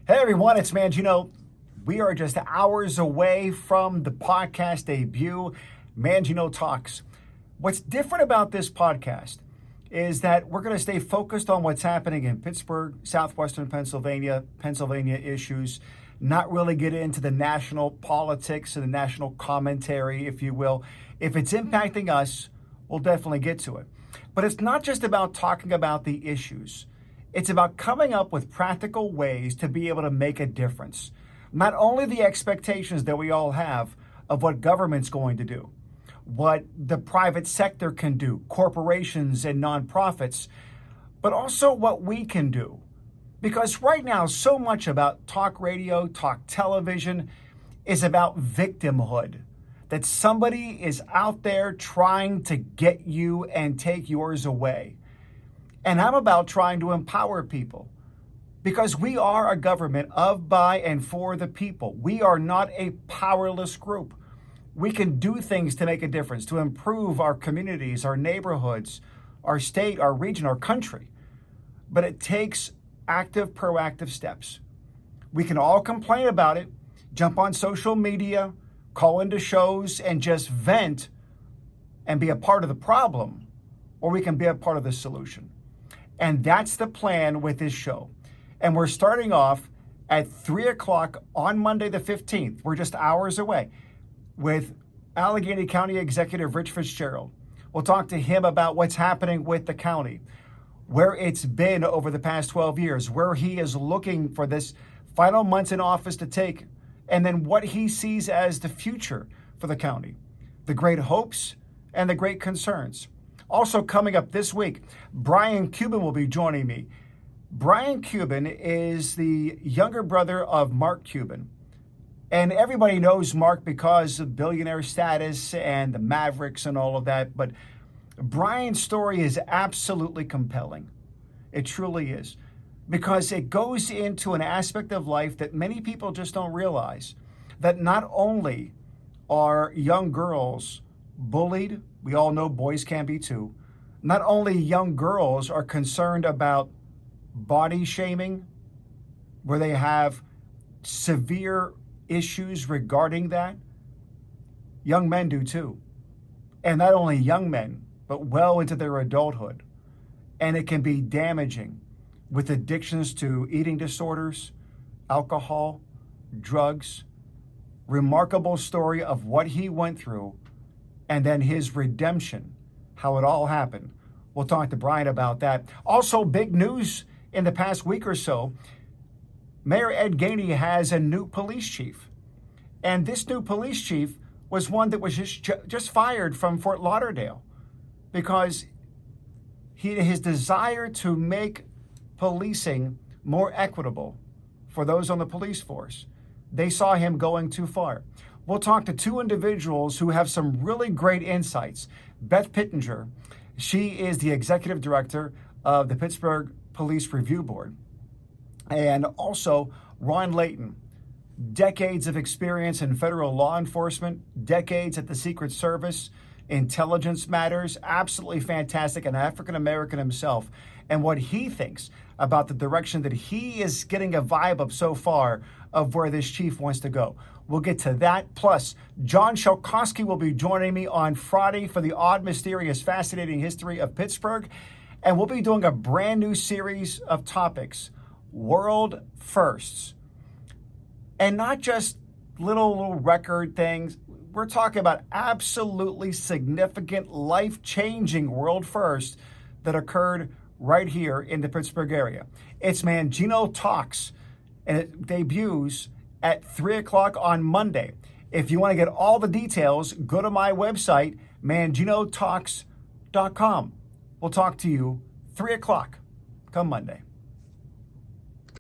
Hey everyone, it's Mangino. We are just hours away from the podcast debut, Mangino Talks. What's different about this podcast is that we're going to stay focused on what's happening in Pittsburgh, southwestern Pennsylvania issues, not really get into the national politics and the national commentary, if you will. If it's impacting us, we'll definitely get to it. But it's not just about talking about the issues. It's about coming up with practical ways to be able to make a difference. Not only the expectations that we all have of what government's going to do, what the private sector can do, corporations and nonprofits, but also what we can do. Because right now, so much about talk radio, talk television is about victimhood. That somebody is out there trying to get you and take yours away. And I'm about trying to empower people because we are a government of, by, and for the people. We are not a powerless group. We can do things to make a difference, to improve our communities, our neighborhoods, our state, our region, our country. But it takes active, proactive steps. We can all complain about it, jump on social media, call into shows, and just vent and be a part of the problem, or we can be a part of the solution. And that's the plan with this show. And we're starting off at 3 o'clock on Monday the 15th. We're just hours away with Allegheny County Executive Rich Fitzgerald. We'll talk to him about what's happening with the county, where it's been over the past 12 years, where he is looking for this final months in office to take, and then what he sees as the future for the county, the great hopes and the great concerns. Also coming up this week, Brian Cuban will be joining me. Brian Cuban is the younger brother of Mark Cuban. And everybody knows Mark because of billionaire status and the Mavericks and all of that. But Brian's story is absolutely compelling. It truly is. Because it goes into an aspect of life that many people just don't realize. That not only are young girls bullied, we all know boys can be too. Not only young girls are concerned about body shaming, where they have severe issues regarding that, young men do too. And not only young men, but well into their adulthood. And it can be damaging with addictions to eating disorders, alcohol, drugs. Remarkable story of what he went through and then his redemption, how it all happened. We'll talk to Brian about that. Also, big news in the past week or so, Mayor Ed Gainey has a new police chief. And this new police chief was one that was just fired from Fort Lauderdale because his desire to make policing more equitable for those on the police force. They saw him going too far. We'll talk to two individuals who have some really great insights. Beth Pittinger, she is the executive director of the Pittsburgh Police Review Board. And also Layton, decades of experience in federal law enforcement, decades at the Secret Service, intelligence matters, absolutely fantastic, an African-American himself, and what he thinks about the direction that he is getting a vibe of so far of where this chief wants to go. We'll get to that. Plus, John Schalcosky will be joining me on Friday for the odd, mysterious, fascinating history of Pittsburgh. And we'll be doing a brand new series of topics, world firsts. And not just little record things. We're talking about absolutely significant, life-changing world firsts that occurred right here in the Pittsburgh area. It's Mangino Talks, and it debuts at 3 o'clock on Monday. If you want to get all the details, go to my website, manginotalks.com. We'll talk to you 3 o'clock come Monday.